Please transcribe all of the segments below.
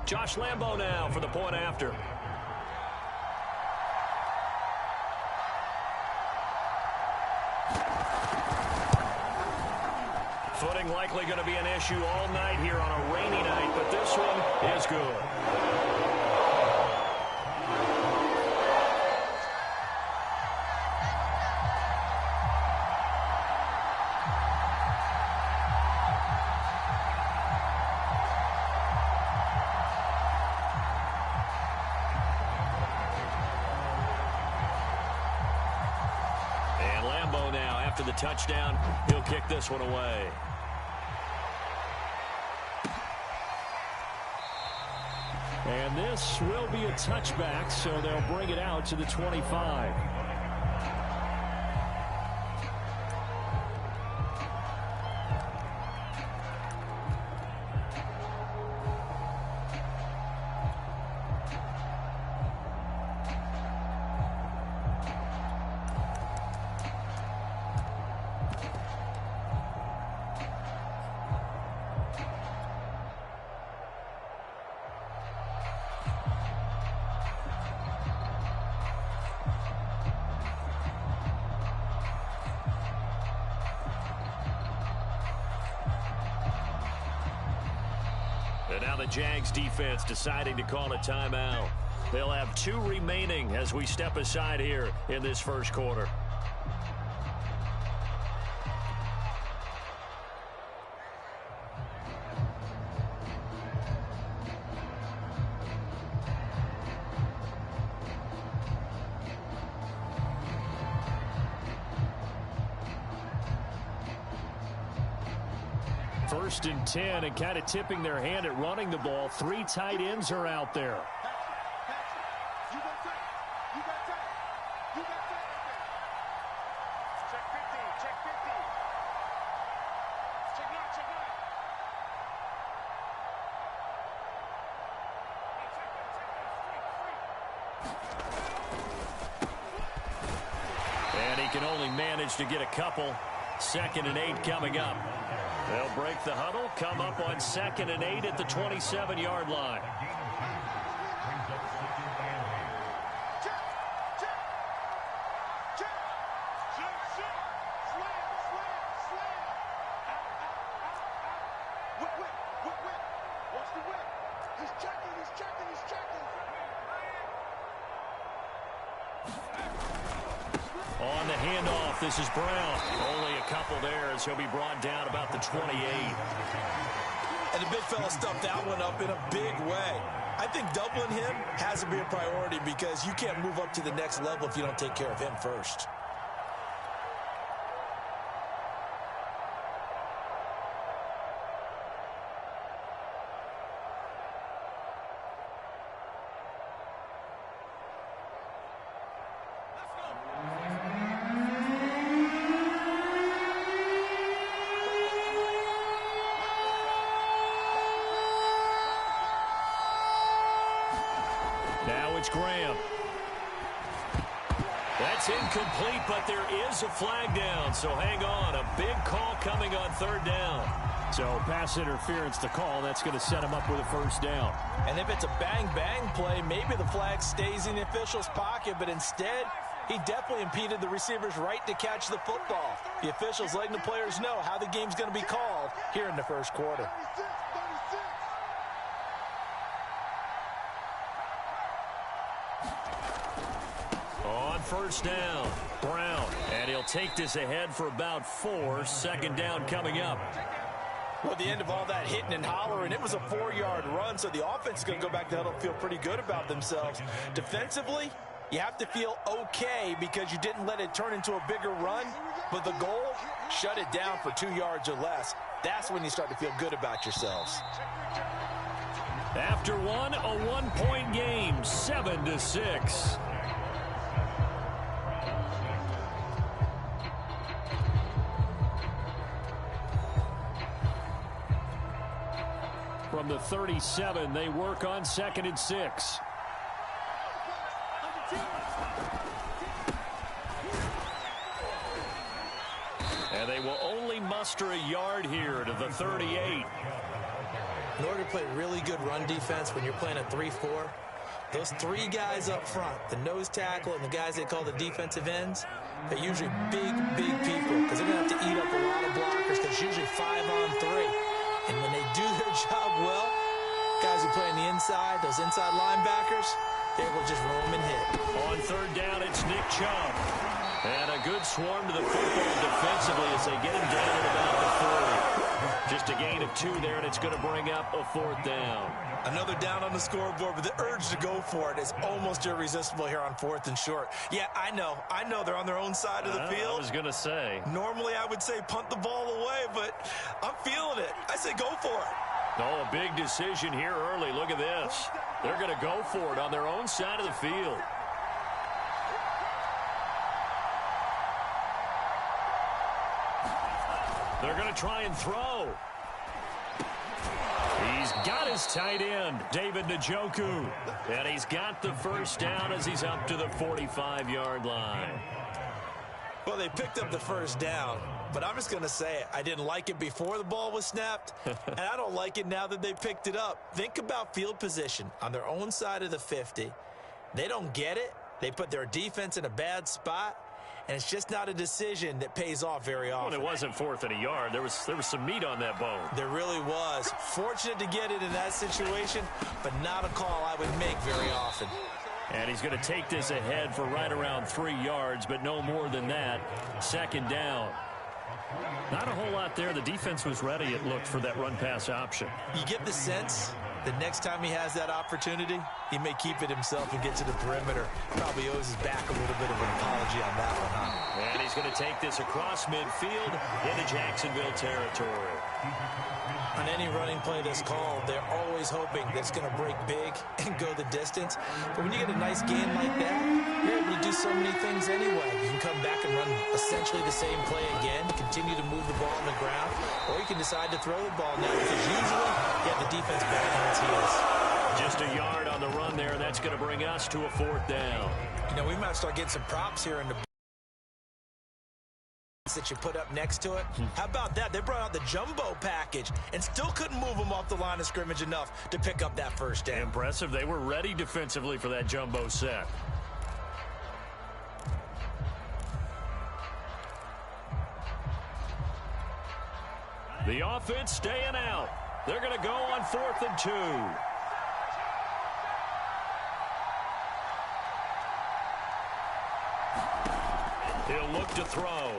Josh Lambo now for the point after. Footing likely going to be an issue all night here on a rainy night, but this one is good. And Lambo now, after the touchdown, he'll kick this one away. And this will be a touchback, so they'll bring it out to the 25. And now the Jags defense deciding to call a timeout. They'll have 2 remaining as we step aside here in this first quarter. First and 10, and kind of tipping their hand at running the ball. 3 tight ends are out there. And he can only manage to get a couple. 2nd and 8 coming up. They'll break the huddle, come up on 2nd and 8 at the 27-yard line. On the handoff, this is Brown. Only a couple there as he'll be brought down about the 28. And the big fella stuffed that one up in a big way. I think doubling him has to be a priority because you can't move up to the next level if you don't take care of him first. Now it's Graham. That's incomplete, but there is a flag down, so hang on. A big call coming on 3rd down. So pass interference to call. That's going to set him up with a first down. And if it's a bang-bang play, maybe the flag stays in the official's pocket, but instead, he definitely impeded the receiver's right to catch the football. The officials letting the players know how the game's going to be called here in the first quarter. On first down, Brown. And he'll take this ahead for about 4. 2nd down coming up. Well, at the end of all that hitting and hollering, it was a 4-yard run, so the offense is going to go back to huddle and feel pretty good about themselves. Defensively, you have to feel okay because you didn't let it turn into a bigger run, but the goal, shut it down for 2 yards or less. That's when you start to feel good about yourselves. After one, a 1-point game, 7-6. From the 37, they work on 2nd and 6. And they will only muster a yard here to the 38. In order to play really good run defense when you're playing a 3-4, those three guys up front, the nose tackle and the guys they call the defensive ends, they're usually big people because they're going to have to eat up a lot of blockers because it's usually 5-on-3. And when they do their job well, guys who play on the inside, those inside linebackers, they're able to just roam and hit. On third down, it's Nick Chubb. And a good swarm to the football defensively as they get him down at about the 40. Just a gain of 2 there, and it's going to bring up a 4th down. Another down on the scoreboard, but the urge to go for it is almost irresistible here on 4th and short. Yeah, I know they're on their own side of the field. I was going to say. Normally I would say punt the ball away, but I'm feeling it. I say go for it. Oh, a big decision here early. Look at this. They're going to go for it on their own side of the field. They're going to try and throw. He's got his tight end, David Njoku. And he's got the first down as he's up to the 45-yard line. Well, they picked up the first down, but I'm just going to say it. I didn't like it before the ball was snapped, and I don't like it now that they picked it up. Think about field position on their own side of the 50. They don't get it. They put their defense in a bad spot. And it's just not a decision that pays off very often. Well, it wasn't 4th and a yard. There was some meat on that bone. There really was. Fortunate to get it in that situation, but not a call I would make very often. And he's going to take this ahead for right around 3 yards, but no more than that. 2nd down. Not a whole lot there. The defense was ready, it looked, for that run-pass option. You get the sense the next time he has that opportunity, he may keep it himself and get to the perimeter. Probably owes his back a little bit of an apology on that one, huh? And he's going to take this across midfield into Jacksonville territory. On any running play that's called, they're always hoping that it's going to break big and go the distance. But when you get a nice gain like that, you're able to do so many things anyway. You can come back and run essentially the same play again, continue to move the ball on the ground, or you can decide to throw the ball now because usually you have the defense back on its heels. Just a yard on the run there, and that's going to bring us to a 4th down. You know, we might start getting some props here in the that you put up next to it. How about that? They brought out the jumbo package and still couldn't move them off the line of scrimmage enough to pick up that first down. Impressive. They were ready defensively for that jumbo set. The offense staying out. They're going to go on 4th and 2. He'll look to throw.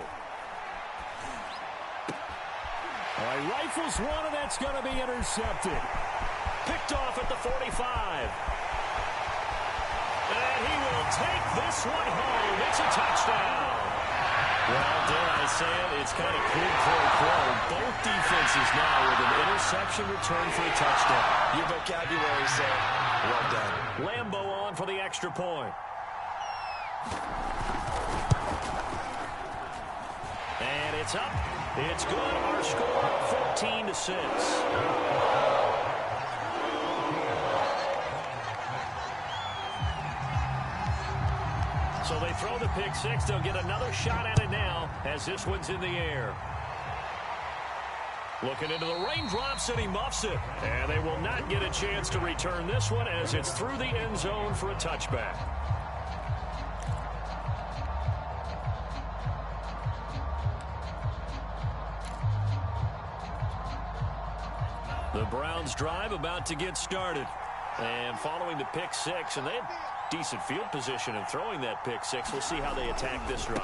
All right, rifles one, and that's going to be intercepted. Picked off at the 45. And he will take this one home. It's a touchdown. Well, dare I say it, it's kind of quid pro quo. Both defenses now with an interception return for a touchdown. Your vocabulary, sir. Well done. Lambo on for the extra point. And it's up. It's good. Our score, 14-6. So they throw the pick six. They'll get another shot at it now as this one's in the air. Looking into the raindrops, and he muffs it. And they will not get a chance to return this one as it's through the end zone for a touchback. The Browns drive about to get started. And following the pick six, and they had decent field position in throwing that pick six. We'll see how they attack this drive.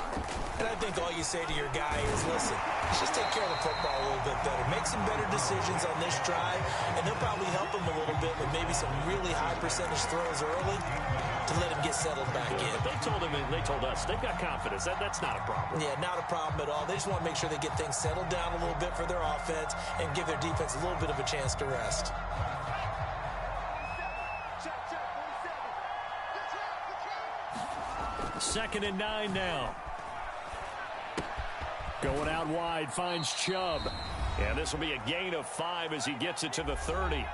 And I think all you say to your guy is, listen, let's just take care of the football a little bit better. Make some better decisions on this drive, and they'll probably help him a little bit with maybe some really high percentage throws early to let him get settled back in. But they told him, and they told us, they've got confidence. That's not a problem. Yeah, not a problem at all. They just want to make sure they get things settled down a little bit for their offense and give their defense a little bit of a chance to rest. Second and 9 now. Going out wide, finds Chubb. Yeah, this will be a gain of 5 as he gets it to the 30.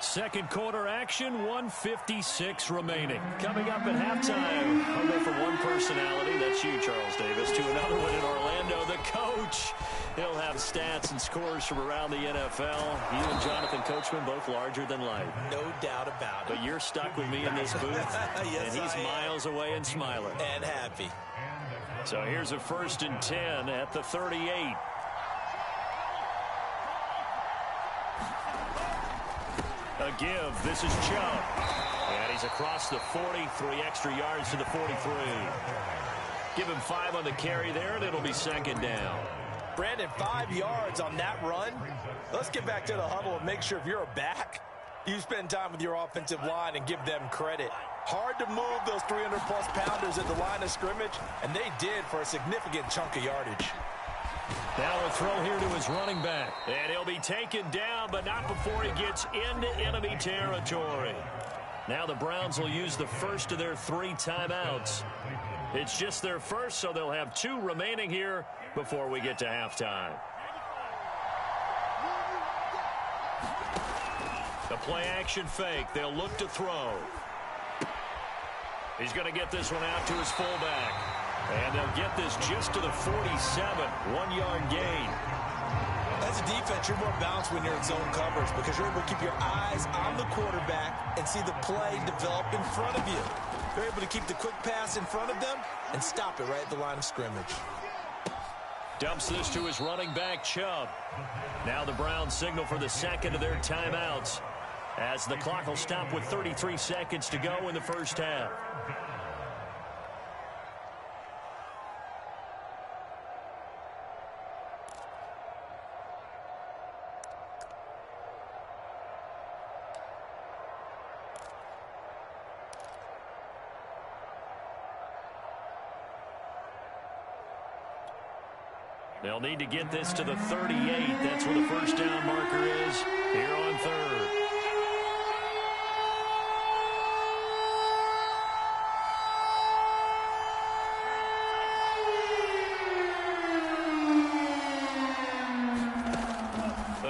Second quarter action, 1:56 remaining. Coming up at halftime, I'll go from one personality, that's you, Charles Davis, to another one in Orlando, the coach. He'll have stats and scores from around the NFL. You and Jonathan Coachman both larger than life. No doubt about it. But you're stuck with me in this booth, yes, and he's miles away and smiling. And happy. So here's a 1st and 10 at the 38. A give. This is Chubb. And he's across the 40. 3 extra yards to the 43. Give him 5 on the carry there, and it'll be 2nd down. Brandon, 5 yards on that run. Let's get back to the huddle and make sure if you're a back, you spend time with your offensive line and give them credit. Hard to move those 300-plus pounders at the line of scrimmage, and they did for a significant chunk of yardage. Now a throw here to his running back. And he'll be taken down, but not before he gets into enemy territory. Now the Browns will use the first of their 3 timeouts. It's just their first, so they'll have 2 remaining here before we get to halftime. The play action fake. They'll look to throw. He's going to get this one out to his fullback. And they'll get this just to the 47. 1-yard gain. As a defense, you're more balanced when you're in zone coverage because you're able to keep your eyes on the quarterback and see the play develop in front of you. You're able to keep the quick pass in front of them and stop it right at the line of scrimmage. Dumps this to his running back, Chubb. Now the Browns signal for the second of their timeouts as the clock will stop with 33 seconds to go in the first half. They'll need to get this to the 38. That's where the first down marker is here on 3rd.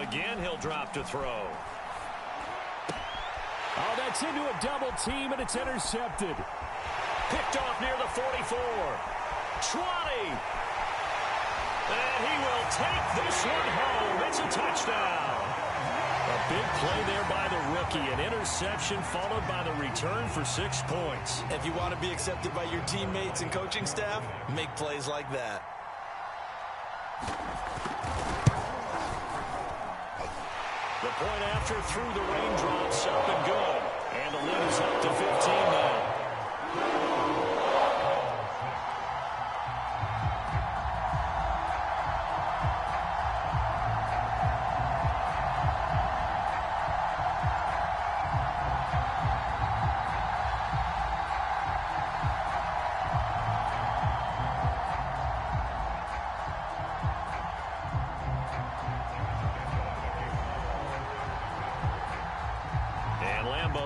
Again, he'll drop to throw. Oh, that's into a double team, and it's intercepted. Picked off near the 44. 20. And he will take this one home. It's a touchdown. A big play there by the rookie. An interception followed by the return for 6 points. If you want to be accepted by your teammates and coaching staff, make plays like that. The point after through the raindrops, up and good. And the lead is up to 15 now.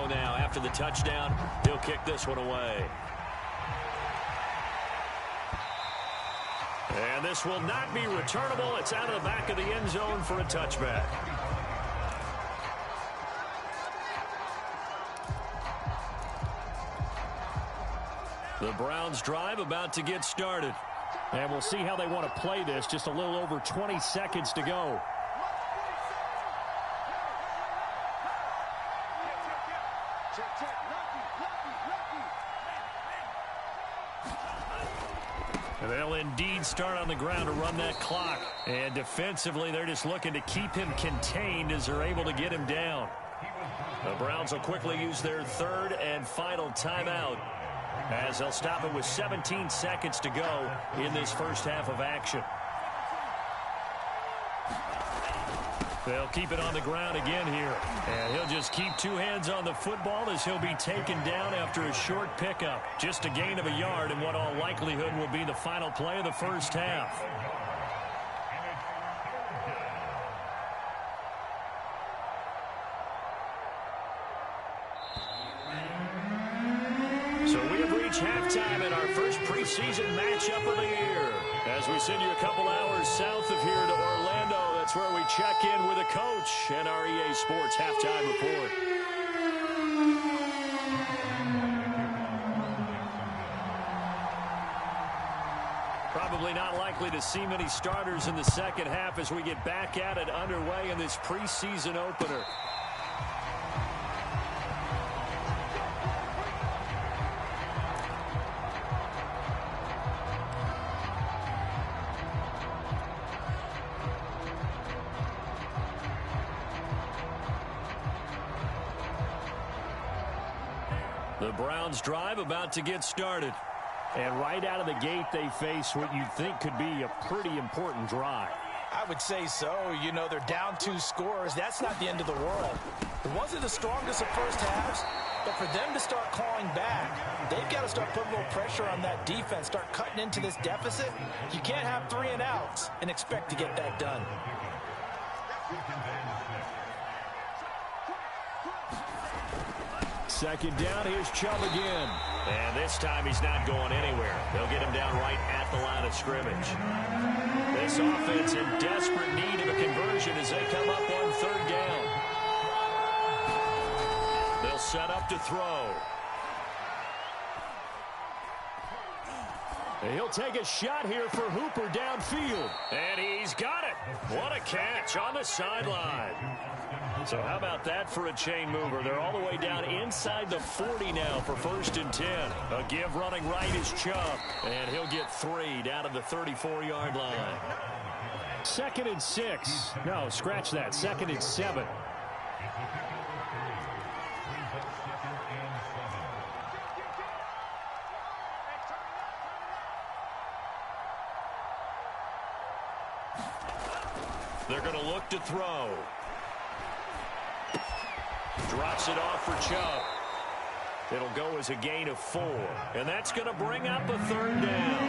Now after the touchdown, he'll kick this one away. And this will not be returnable. It's out of the back of the end zone for a touchback. The Browns drive about to get started. And we'll see how they want to play this. Just a little over 20 seconds to go. They'll indeed start on the ground to run that clock. And defensively, they're just looking to keep him contained as they're able to get him down. The Browns will quickly use their 3rd and final timeout as they'll stop it with 17 seconds to go in this first half of action. They'll keep it on the ground again here. And he'll just keep 2 hands on the football as he'll be taken down after a short pickup. Just a gain of a yard in what all likelihood will be the final play of the first half. So we have reached halftime in our first preseason matchup of the year. As we send you a couple hours south of here to Orlando, that's where we check in with the coach and our EA Sports Halftime Report. likely to see many starters in the second half as we get back at it underway in this preseason opener. The Browns drive about to get started. And right out of the gate, they face what you'd think could be a pretty important drive. I would say so. You know, they're down 2 scores. That's not the end of the world. It wasn't the strongest of first halves, but for them to start clawing back, they've got to start putting a little pressure on that defense, start cutting into this deficit. You can't have 3 and outs and expect to get that done. Second down, here's Chubb again. And this time he's not going anywhere. They'll get him down right at the line of scrimmage. This offense in desperate need of a conversion as they come up on 3rd down. They'll set up to throw. He'll take a shot here for Hooper downfield. And he's got it. What a catch on the sideline. So how about that for a chain mover? They're all the way down inside the 40 now for 1st and 10. A give running right is Chubb. And he'll get 3 down to the 34-yard line. 2nd and 6. No, scratch that. 2nd and 7. They're going to look to throw. Drops it off for Chubb. It'll go as a gain of 4. And that's going to bring up a 3rd down.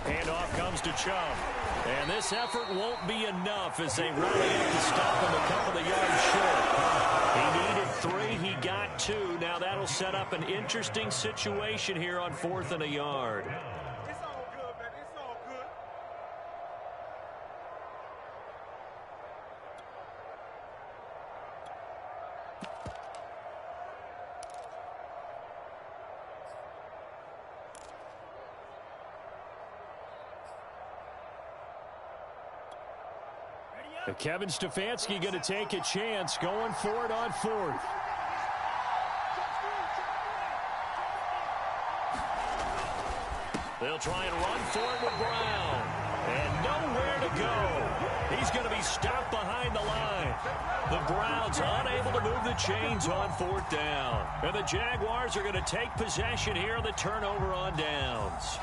Handoff comes to Chubb. And this effort won't be enough as they rally up to stop him a couple of yards short. He needed 3. He got 2. Now that'll set up an interesting situation here on 4th and a yard. It's all good, man. It's all good. Kevin Stefanski going to take a chance going for it on 4th. They'll try and run for it with Brown. And nowhere to go. He's going to be stopped behind the line. The Browns unable to move the chains on 4th down. And the Jaguars are going to take possession here on the turnover on downs.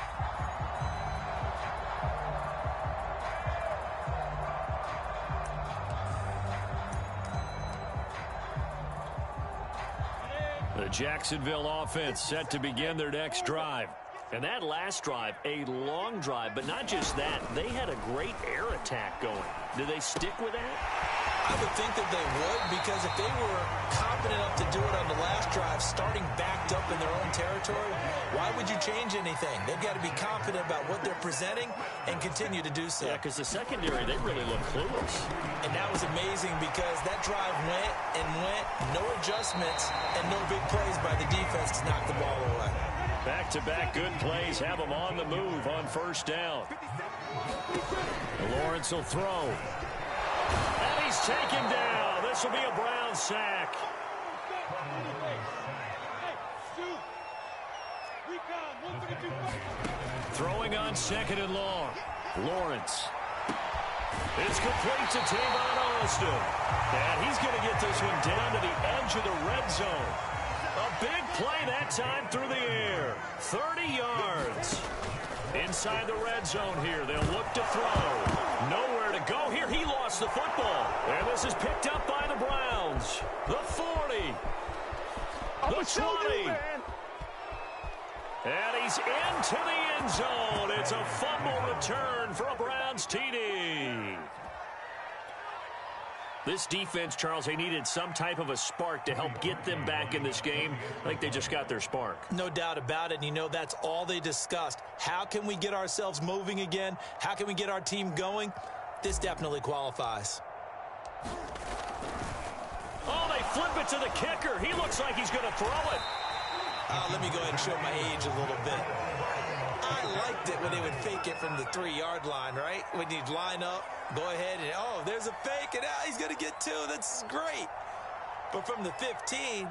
The Jacksonville offense set to begin their next drive. And that last drive, a long drive, but not just that. They had a great air attack going. Do they stick with that? I would think that they would, because if they were confident enough to do it on the last drive, starting backed up in their own territory, why would you change anything? They've got to be confident about what they're presenting and continue to do so. Yeah, because the secondary, they really look clueless. And that was amazing because that drive went and went, no adjustments, and no big plays by the defense to knock the ball away. Back-to-back good plays have them on the move on 1st down. Lawrence will throw. And he's taken down. This will be a Brown sack. Throwing on 2nd and long. Lawrence. It's complete to Tavon Austin. And he's going to get this one down to the edge of the red zone. A big play that time through the air. 30 yards. Inside the red zone here. They'll look to throw. Nowhere to go here. He lost the football. And this is picked up by the Browns. The 40. The 20. And he's into the end zone. It's a fumble return for a Browns TD. This defense, Charles, they needed some type of a spark to help get them back in this game. I think they just got their spark. No doubt about it. And, you know, that's all they discussed. How can we get ourselves moving again? How can we get our team going? This definitely qualifies. Oh, they flip it to the kicker. He looks like he's going to throw it. Let me go ahead and show my age a little bit. I liked it when they would fake it from the 3-yard line, right? When you'd line up, go ahead and, oh, there's a fake, and he's going to get 2. That's great. But from the 15,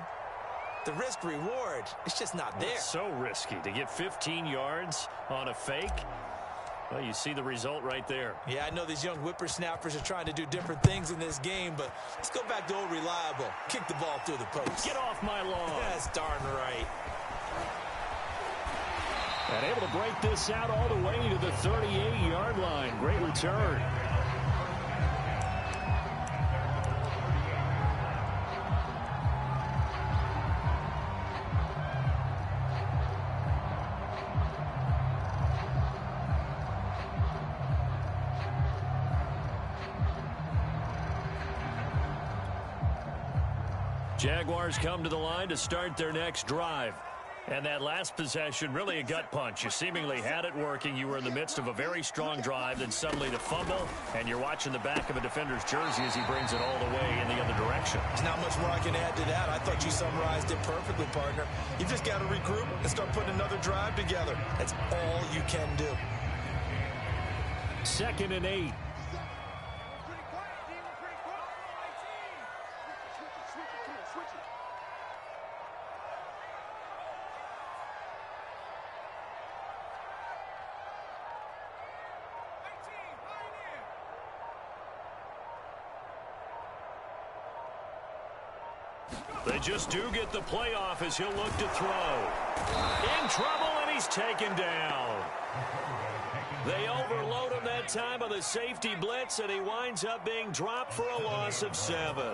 the risk-reward, it's just not there. It's so risky to get 15 yards on a fake. Well, you see the result right there. Yeah, I know these young whippersnappers are trying to do different things in this game, but let's go back to old reliable. Kick the ball through the post. Get off my lawn. That's darn right. And able to break this out all the way to the 38-yard line. Great return. Jaguars come to the line to start their next drive. And that last possession, really a gut punch. You seemingly had it working. You were in the midst of a very strong drive, then suddenly the fumble, and you're watching the back of a defender's jersey as he brings it all the way in the other direction. There's not much more I can add to that. I thought you summarized it perfectly, partner. You've just got to regroup and start putting another drive together. That's all you can do. 2nd and 8. They just do get the playoff as he'll look to throw. In trouble, and he's taken down. They overload him that time on the safety blitz, and he winds up being dropped for a loss of 7.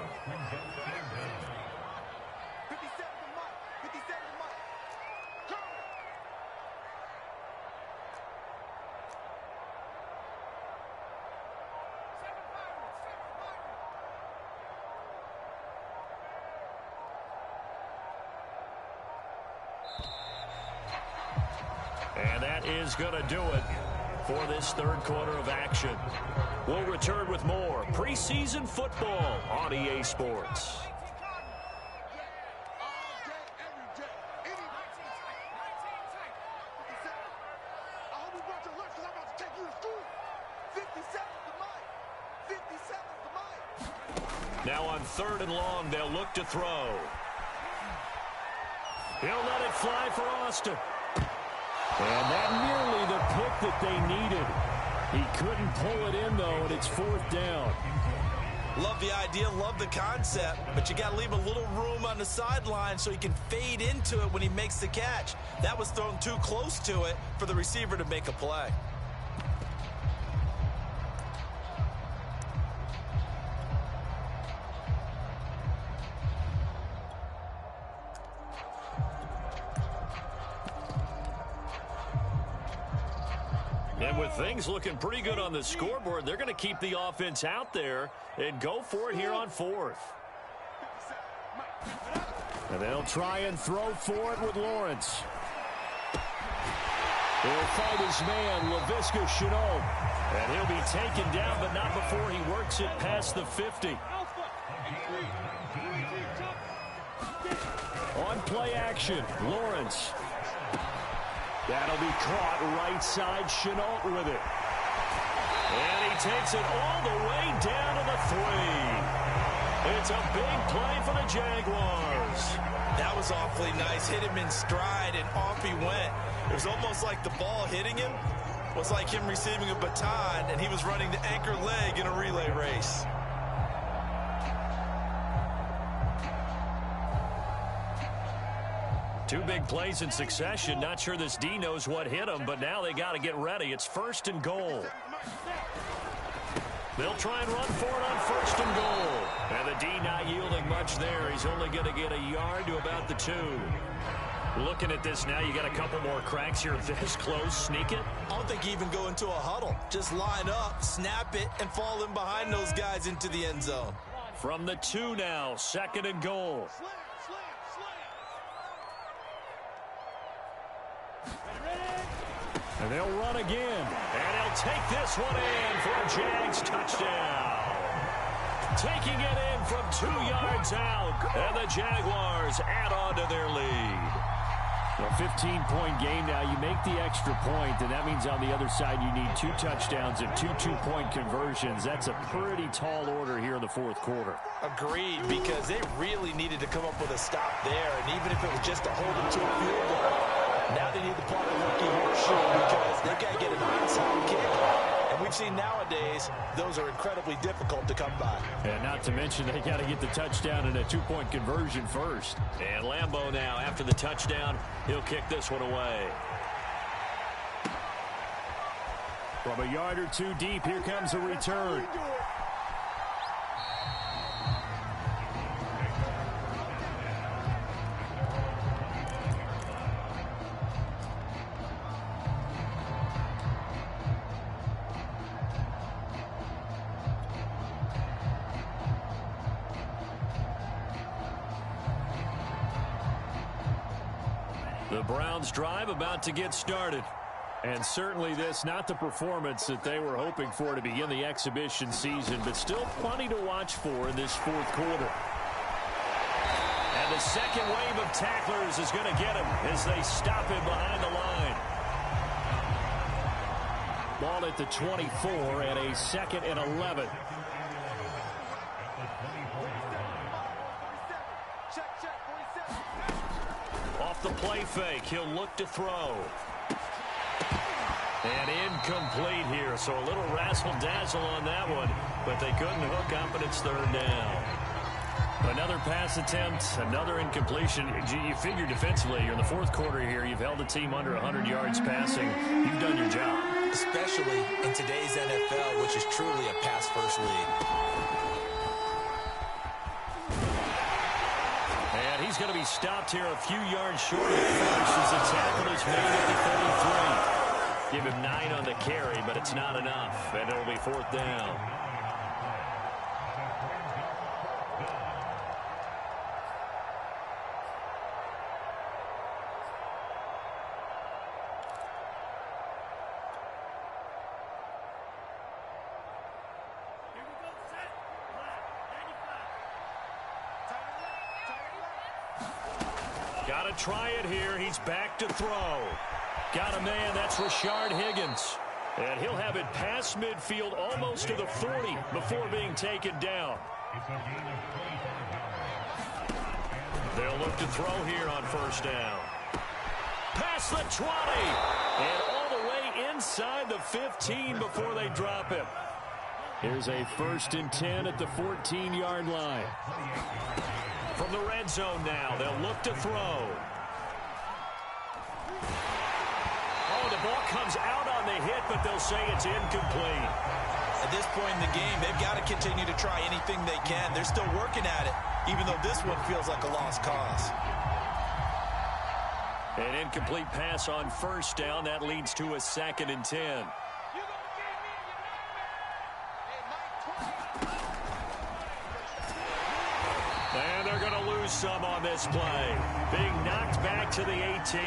And that is going to do it for this third quarter of action. We'll return with more preseason football on EA Sports. Now on 3rd and long, they'll look to throw. He'll let it fly for Austin. And that nearly the pick that they needed. He couldn't pull it in, though, and it's 4th down. Love the idea, love the concept, but you got to leave a little room on the sideline so he can fade into it when he makes the catch. That was thrown too close to it for the receiver to make a play. And with things looking pretty good on the scoreboard, they're going to keep the offense out there and go for it here on 4th. And they'll try and throw for it with Lawrence. He'll fight his man, Laviska Shenault. And he'll be taken down, but not before he works it past the 50. On play action, Lawrence. That'll be caught right side, Shenault with it. And he takes it all the way down to the 3. It's a big play for the Jaguars. That was awfully nice. Hit him in stride, and off he went. It was almost like the ball hitting him was like him receiving a baton, and he was running the anchor leg in a relay race. Two big plays in succession. Not sure this D knows what hit him, but now they got to get ready. It's 1st and goal. They'll try and run for it on 1st and goal. And the D not yielding much there. He's only going to get a yard to about the 2. Looking at this now, you got a couple more cracks here this close. Sneak it. I don't think you even go into a huddle. Just line up, snap it, and fall in behind those guys into the end zone. From the 2 now, 2nd and goal. And they'll run again. And he'll take this one in for a Jags touchdown. Taking it in from 2 yards out. And the Jaguars add on to their lead. A 15-point game now. You make the extra point, and that means on the other side you need 2 touchdowns and 2 two-point conversions. That's a pretty tall order here in the 4th quarter. Agreed, because they really needed to come up with a stop there, and even if it was just to hold them to a field goal, now they need to plug a rookie horseshoe because they've got to get an onside kick. And we've seen nowadays those are incredibly difficult to come by. And not to mention they got to get the touchdown and a 2-point conversion first. And Lambeau now, after the touchdown, he'll kick this one away. From a yard or 2 deep, here comes a return. The Browns drive about to get started. And certainly this, not the performance that they were hoping for to begin the exhibition season, but still plenty to watch for in this 4th quarter. And the second wave of tacklers is going to get him as they stop him behind the line. Ball at the 24 and a 2nd and 11. Off the play fake, he'll look to throw. And incomplete here, so a little razzle-dazzle on that one, but they couldn't hook up, and it's 3rd down. Another pass attempt, another incompletion. You figure defensively, you're in the 4th quarter here, you've held the team under 100 yards passing. You've done your job. Especially in today's NFL, which is truly a pass-first league. And he's going to be stopped here a few yards short of the finish as the tackle is made at the 33. Give him 9 on the carry, but it's not enough, and it'll be 4th down. Got to try it here. He's back to throw. Got a man. That's Rashard Higgins. And he'll have it past midfield almost to the 40 before being taken down. They'll look to throw here on 1st down. Past the 20. And all the way inside the 15 before they drop him. Here's a 1st and 10 at the 14-yard line. From the red zone now, they'll look to throw. Oh, the ball comes out on the hit, but they'll say it's incomplete. At this point in the game, they've got to continue to try anything they can. They're still working at it, even though this one feels like a lost cause. An incomplete pass on 1st down. That leads to a 2nd and 10. And they're going to lose some on this play. Being knocked back to the 18.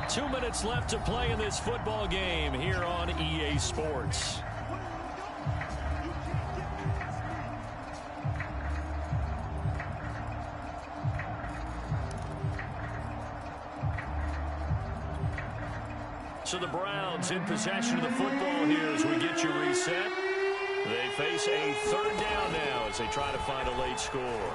Two minutes left to play in this football game here on EA Sports. So the Browns in possession of the football here as we get you reset. They face a 3rd down now as they try to find a late score.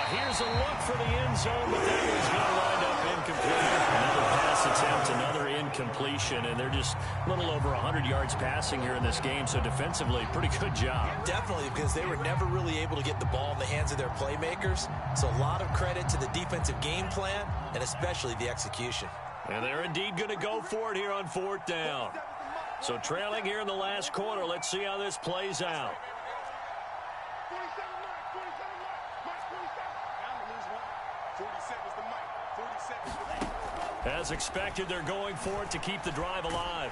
Here's a look for the end zone, but that one's going to wind up incomplete. Another pass attempt, another incompletion, and they're just a little over 100 yards passing here in this game, so defensively, pretty good job. Definitely, because they were never really able to get the ball in the hands of their playmakers, so a lot of credit to the defensive game plan, and especially the execution. And they're indeed going to go for it here on 4th down. So trailing here in the last quarter, let's see how this plays out. 47 mark, 47 mark, mark 47. As expected, they're going for it to keep the drive alive.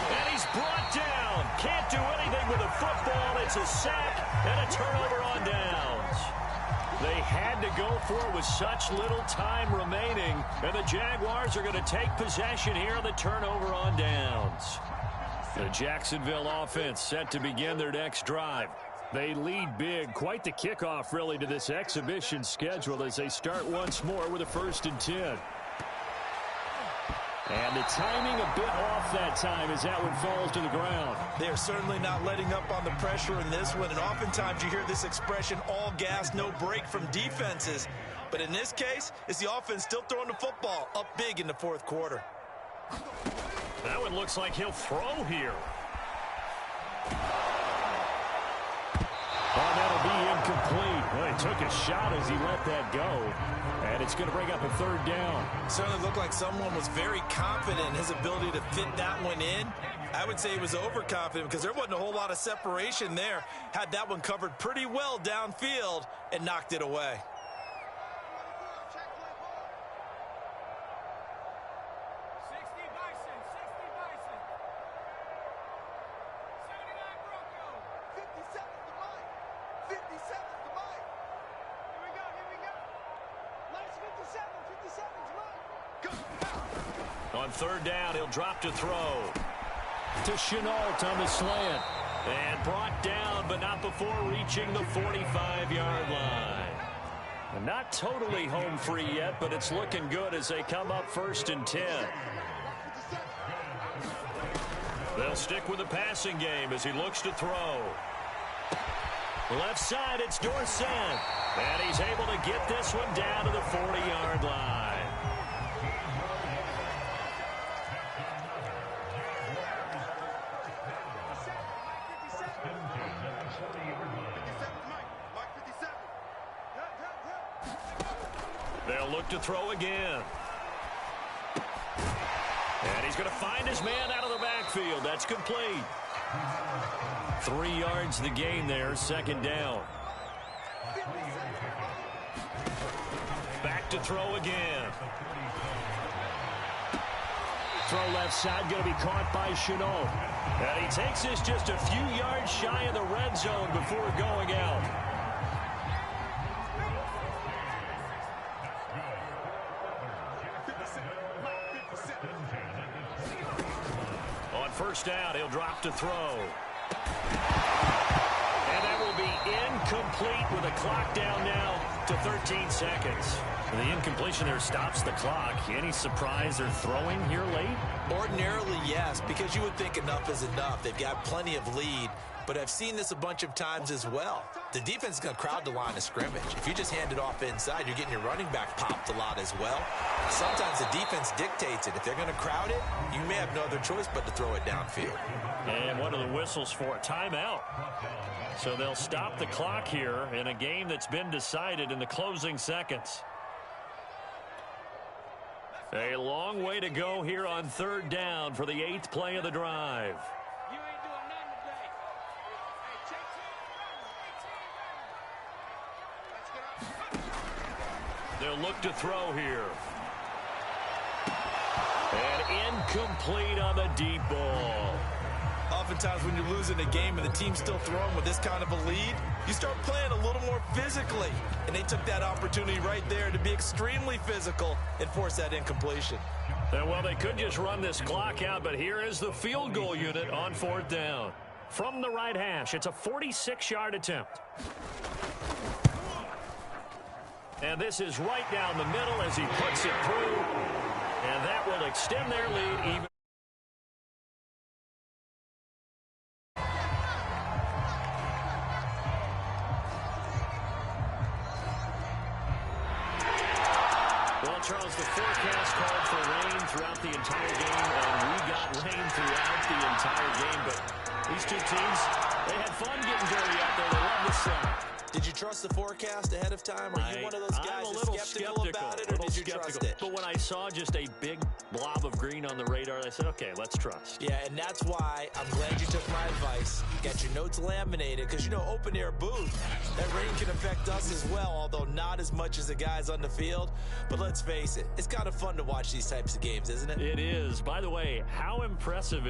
And he's brought down. Can't do anything with a football. It's a sack and a turnover on downs. They had to go for it with such little time remaining. And the Jaguars are going to take possession here on the turnover on downs. The Jacksonville offense set to begin their next drive. They lead big. Quite the kickoff, really, to this exhibition schedule as they start once more with a 1st and 10. And the timing a bit off that time as that one falls to the ground. They're certainly not letting up on the pressure in this one. And oftentimes you hear this expression, all gas, no break from defenses. But in this case, it's the offense still throwing the football up big in the 4th quarter. That one looks like he'll throw here. Oh, that'll be incomplete. Well, he took a shot as he let that go. And it's going to bring up a 3rd down. Certainly looked like someone was very confident in his ability to fit that one in. I would say he was overconfident because there wasn't a whole lot of separation there. Had that one covered pretty well downfield and knocked it away. On 3rd down, he'll drop to throw. To Shenault on the slant. And brought down, but not before reaching the 45-yard line. And not totally home free yet, but it's looking good as they come up 1st and 10. They'll stick with the passing game as he looks to throw. Left side, it's Dorsett. And he's able to get this one down to the 40-yard line. They'll look to throw again. And he's going to find his man out of the backfield. That's complete. 3 yards the gain there, 2nd down. Back to throw again. Throw left side, going to be caught by Shenault. And he takes this just a few yards shy of the red zone before going out. On 1st down, he'll drop to throw. And that will be incomplete with a clock down now to 13 seconds. And the incompletion there stops the clock. Any surprise they're throwing here late? Ordinarily, yes, because you would think enough is enough. They've got plenty of lead, but I've seen this a bunch of times as well. The defense is going to crowd the line of scrimmage. If you just hand it off inside, you're getting your running back popped a lot as well. Sometimes the defense dictates it. If they're going to crowd it, you may have no other choice but to throw it downfield. And one of the whistles for a timeout. So they'll stop the clock here in a game that's been decided in the closing seconds. A long way to go here on 3rd down for the 8th play of the drive. They'll look to throw here. And incomplete on the deep ball. Oftentimes when you're losing a game and the team's still throwing with this kind of a lead, you start playing a little more physically. And they took that opportunity right there to be extremely physical and force that incompletion. And well, they could just run this clock out, but here is the field goal unit on 4th down. From the right hash, it's a 46-yard attempt. And this is right down the middle as he puts it through. And that will extend their lead even. Well, Charles, the forecast called for rain throughout the entire game, and we got rain throughout the entire game. But these two teams, they had fun getting dirty out there. They love the sun. Did you trust the forecast ahead of time? Are you one of those guys that's skeptical about it, or did you trust it. But when I saw just a big blob of green on the radar, I said, okay, let's trust. Yeah, and that's why I'm glad you took my advice. Get your notes laminated, because, you know, open air booth, that rain can affect us as well, although not as much as the guys on the field. But let's face it, it's kind of fun to watch these types of games, isn't it? It is. By the way, how impressive